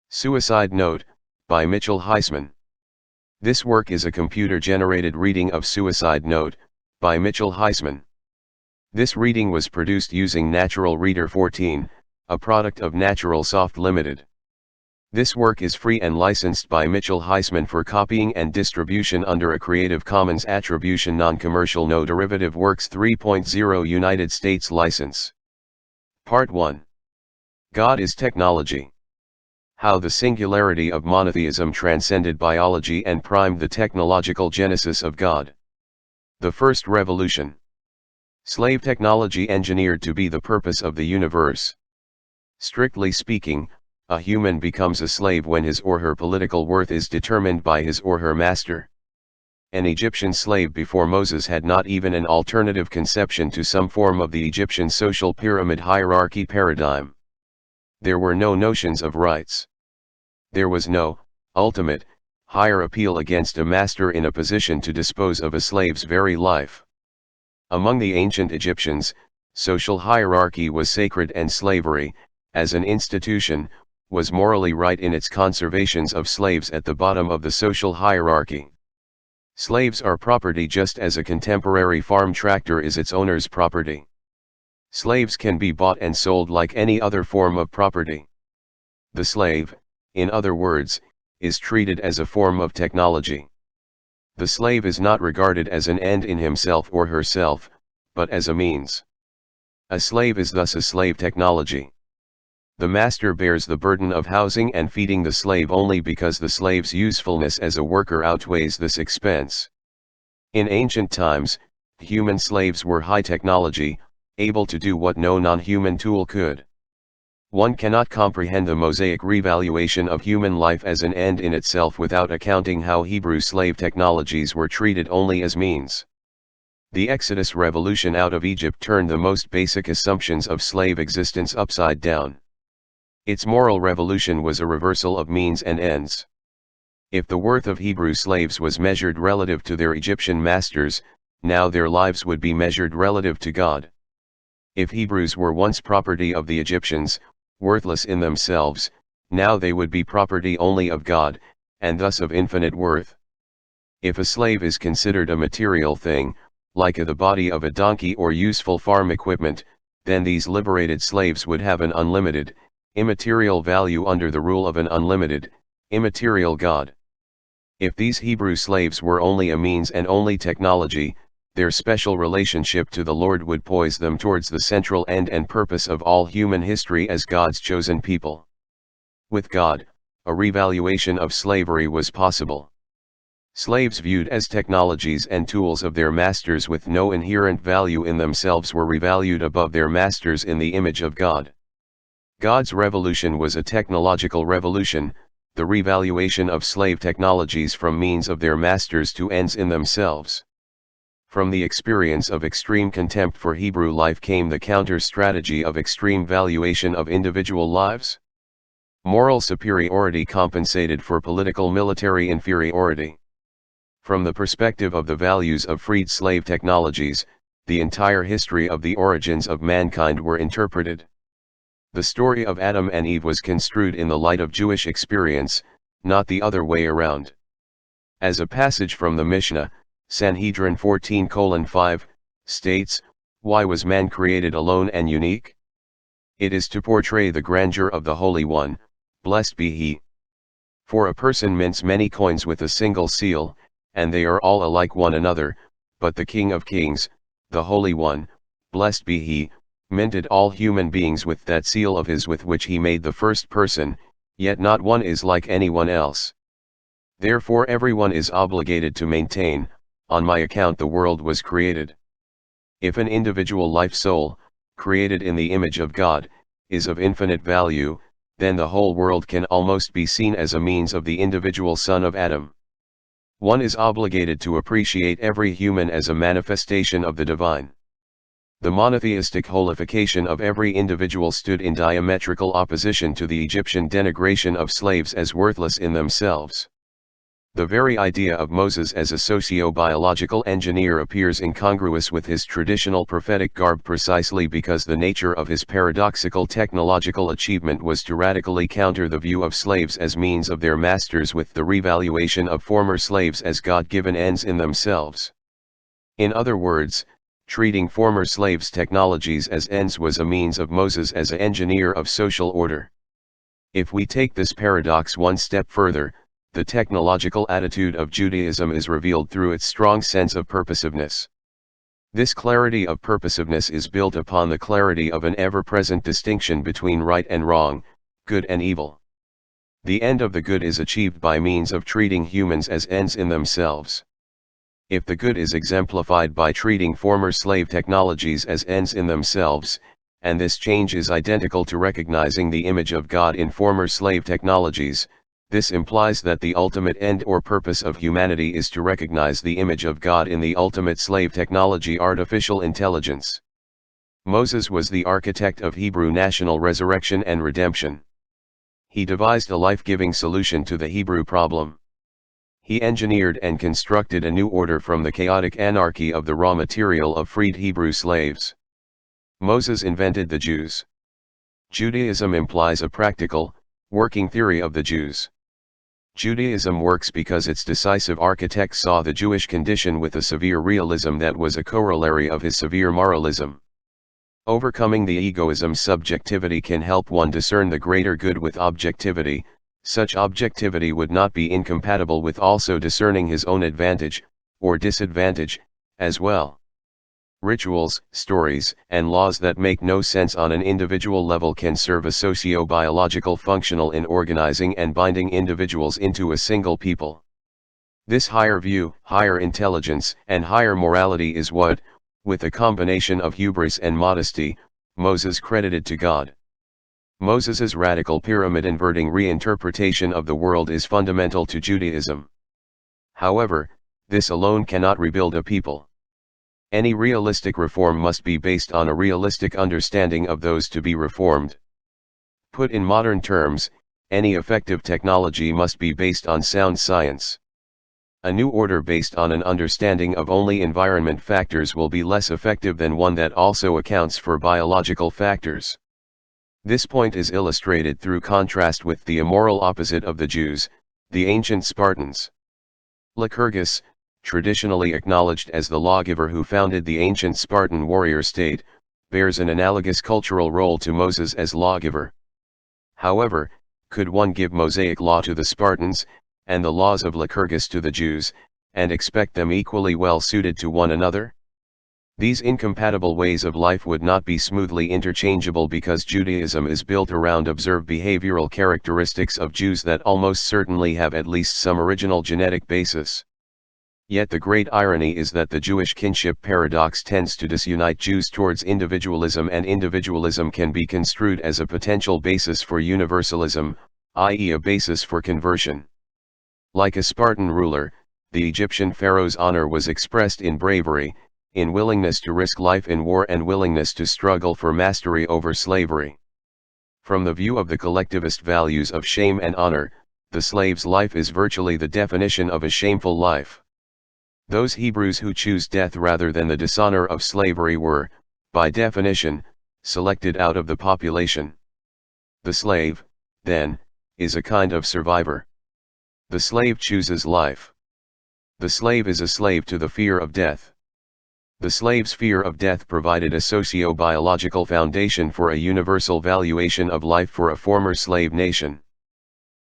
Suicide Note, by Mitchell Heisman. This work is a computer-generated reading of Suicide Note, by Mitchell Heisman. This reading was produced using Natural Reader 14, a product of Natural Soft Limited. This work is free and licensed by Mitchell Heisman for copying and distribution under a Creative Commons Attribution Non-Commercial No Derivative Works 3.0 United States license. Part 1. God is Technology. How the singularity of monotheism transcended biology and primed the technological genesis of God. The first revolution. Slave technology engineered to be the purpose of the universe. Strictly speaking, a human becomes a slave when his or her political worth is determined by his or her master. An Egyptian slave before Moses had not even an alternative conception to some form of the Egyptian social pyramid hierarchy paradigm. There were no notions of rights. There was no, ultimate, higher appeal against a master in a position to dispose of a slave's very life. Among the ancient Egyptians, social hierarchy was sacred and slavery, as an institution, was morally right in its conservations of slaves at the bottom of the social hierarchy. Slaves are property just as a contemporary farm tractor is its owner's property. Slaves can be bought and sold like any other form of property. The slave, in other words, is treated as a form of technology. The slave is not regarded as an end in himself or herself, but as a means. A slave is thus a slave technology. The master bears the burden of housing and feeding the slave only because the slave's usefulness as a worker outweighs this expense. In ancient times, human slaves were high technology, able to do what no non-human tool could. One cannot comprehend the Mosaic revaluation of human life as an end in itself without accounting how Hebrew slave technologies were treated only as means. The Exodus revolution out of Egypt turned the most basic assumptions of slave existence upside down. Its moral revolution was a reversal of means and ends. If the worth of Hebrew slaves was measured relative to their Egyptian masters, now their lives would be measured relative to God. If Hebrews were once property of the Egyptians, worthless in themselves, now they would be property only of God, and thus of infinite worth. If a slave is considered a material thing, like the body of a donkey or useful farm equipment, then these liberated slaves would have an unlimited, immaterial value under the rule of an unlimited, immaterial God. If these Hebrew slaves were only a means and only technology, their special relationship to the Lord would poise them towards the central end and purpose of all human history as God's chosen people. With God, a revaluation of slavery was possible. Slaves viewed as technologies and tools of their masters with no inherent value in themselves were revalued above their masters in the image of God. God's revolution was a technological revolution, the revaluation of slave technologies from means of their masters to ends in themselves. From the experience of extreme contempt for Hebrew life came the counter-strategy of extreme valuation of individual lives. Moral superiority compensated for political military inferiority. From the perspective of the values of freed slave technologies, the entire history of the origins of mankind were interpreted. The story of Adam and Eve was construed in the light of Jewish experience, not the other way around. As a passage from the Mishnah, Sanhedrin 14:5, states, "Why was man created alone and unique? It is to portray the grandeur of the Holy One, blessed be He. For a person mints many coins with a single seal, and they are all alike one another, but the King of Kings, the Holy One, blessed be He, minted all human beings with that seal of His with which He made the first person, yet not one is like anyone else. Therefore everyone is obligated to maintain, on my account the world was created. If an individual life soul, created in the image of God, is of infinite value, then the whole world can almost be seen as a means of the individual son of Adam. One is obligated to appreciate every human as a manifestation of the divine. The monotheistic holification of every individual stood in diametrical opposition to the Egyptian denigration of slaves as worthless in themselves. The very idea of Moses as a socio-biological engineer appears incongruous with his traditional prophetic garb precisely because the nature of his paradoxical technological achievement was to radically counter the view of slaves as means of their masters with the revaluation of former slaves as God-given ends in themselves. In other words, treating former slaves' technologies as ends was a means of Moses as an engineer of social order. If we take this paradox one step further, the technological attitude of Judaism is revealed through its strong sense of purposiveness. This clarity of purposiveness is built upon the clarity of an ever-present distinction between right and wrong, good and evil. The end of the good is achieved by means of treating humans as ends in themselves. If the good is exemplified by treating former slave technologies as ends in themselves, and this change is identical to recognizing the image of God in former slave technologies, this implies that the ultimate end or purpose of humanity is to recognize the image of God in the ultimate slave technology, artificial intelligence. Moses was the architect of Hebrew national resurrection and redemption. He devised a life-giving solution to the Hebrew problem. He engineered and constructed a new order from the chaotic anarchy of the raw material of freed Hebrew slaves. Moses invented the Jews. Judaism implies a practical, working theory of the Jews. Judaism works because its decisive architect saw the Jewish condition with a severe realism that was a corollary of his severe moralism. Overcoming the egoism subjectivity can help one discern the greater good with objectivity. Such objectivity would not be incompatible with also discerning his own advantage, or disadvantage, as well. Rituals, stories, and laws that make no sense on an individual level can serve a socio-biological functional in organizing and binding individuals into a single people. This higher view, higher intelligence, and higher morality is what, with a combination of hubris and modesty, Moses credited to God. Moses's radical pyramid-inverting reinterpretation of the world is fundamental to Judaism. However, this alone cannot rebuild a people. Any realistic reform must be based on a realistic understanding of those to be reformed. Put in modern terms, any effective technology must be based on sound science. A new order based on an understanding of only environment factors will be less effective than one that also accounts for biological factors. This point is illustrated through contrast with the immoral opposite of the Jews, the ancient Spartans. Lycurgus, traditionally acknowledged as the lawgiver who founded the ancient Spartan warrior state, bears an analogous cultural role to Moses as lawgiver. However, could one give Mosaic law to the Spartans, and the laws of Lycurgus to the Jews, and expect them equally well suited to one another? These incompatible ways of life would not be smoothly interchangeable because Judaism is built around observed behavioral characteristics of Jews that almost certainly have at least some original genetic basis. Yet the great irony is that the Jewish kinship paradox tends to disunite Jews towards individualism, and individualism can be construed as a potential basis for universalism, i.e. a basis for conversion. Like a Spartan ruler, the Egyptian pharaoh's honor was expressed in bravery, in willingness to risk life in war, and willingness to struggle for mastery over slavery. From the view of the collectivist values of shame and honor, the slave's life is virtually the definition of a shameful life. Those Hebrews who choose death rather than the dishonor of slavery were, by definition, selected out of the population. The slave, then, is a kind of survivor. The slave chooses life. The slave is a slave to the fear of death. The slave's fear of death provided a socio-biological foundation for a universal valuation of life for a former slave nation.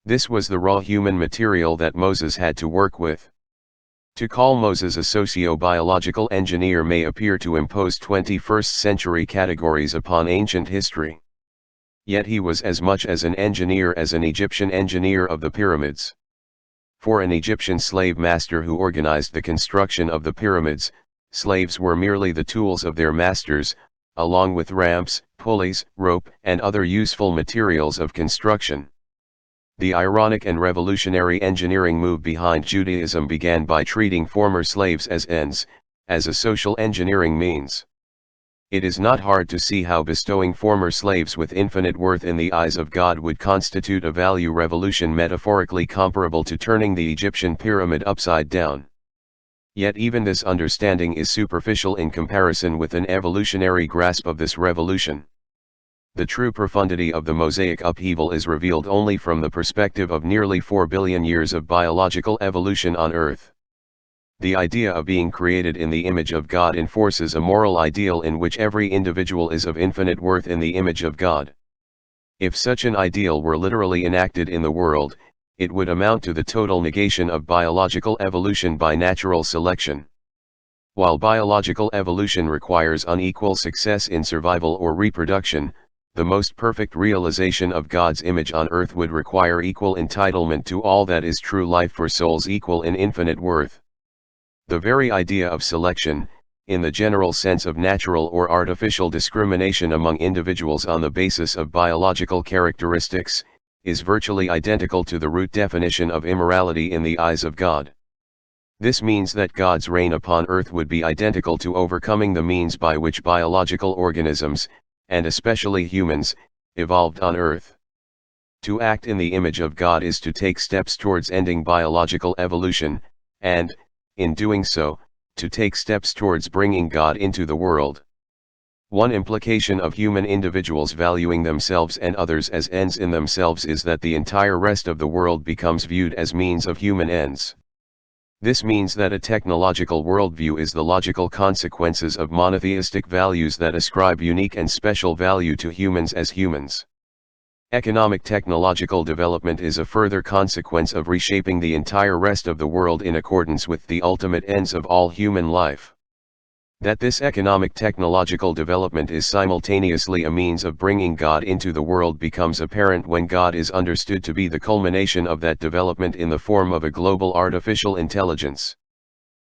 This was the raw human material that Moses had to work with. To call Moses a socio-biological engineer may appear to impose 21st-century categories upon ancient history. Yet he was as much as an engineer as an Egyptian engineer of the pyramids. For an Egyptian slave master who organized the construction of the pyramids, slaves were merely the tools of their masters, along with ramps, pulleys, rope, and other useful materials of construction. The ironic and revolutionary engineering move behind Judaism began by treating former slaves as ends, as a social engineering means. It is not hard to see how bestowing former slaves with infinite worth in the eyes of God would constitute a value revolution metaphorically comparable to turning the Egyptian pyramid upside down. Yet even this understanding is superficial in comparison with an evolutionary grasp of this revolution. The true profundity of the Mosaic upheaval is revealed only from the perspective of nearly 4 billion years of biological evolution on Earth. The idea of being created in the image of God enforces a moral ideal in which every individual is of infinite worth in the image of God. If such an ideal were literally enacted in the world, it would amount to the total negation of biological evolution by natural selection. While biological evolution requires unequal success in survival or reproduction, the most perfect realization of God's image on earth would require equal entitlement to all that is true life for souls equal in infinite worth. The very idea of selection, in the general sense of natural or artificial discrimination among individuals on the basis of biological characteristics, is virtually identical to the root definition of immorality in the eyes of God. This means that God's reign upon earth would be identical to overcoming the means by which biological organisms, and especially humans, evolved on earth. To act in the image of God is to take steps towards ending biological evolution, and, in doing so, to take steps towards bringing God into the world. One implication of human individuals valuing themselves and others as ends in themselves is that the entire rest of the world becomes viewed as means of human ends. This means that a technological worldview is the logical consequences of monotheistic values that ascribe unique and special value to humans as humans. Economic technological development is a further consequence of reshaping the entire rest of the world in accordance with the ultimate ends of all human life. That this economic technological development is simultaneously a means of bringing God into the world becomes apparent when God is understood to be the culmination of that development in the form of a global artificial intelligence.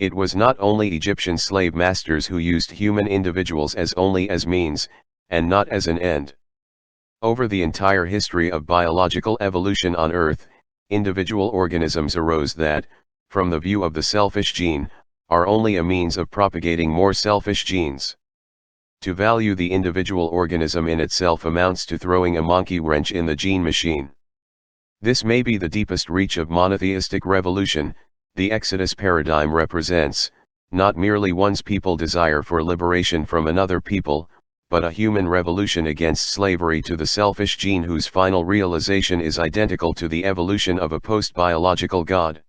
It was not only Egyptian slave masters who used human individuals only as means, and not as an end. Over the entire history of biological evolution on Earth, individual organisms arose that, from the view of the selfish gene, are only a means of propagating more selfish genes. To value the individual organism in itself amounts to throwing a monkey wrench in the gene machine. This may be the deepest reach of monotheistic revolution. The Exodus paradigm represents, not merely one's people desire for liberation from another people, but a human revolution against slavery to the selfish gene whose final realization is identical to the evolution of a post-biological God.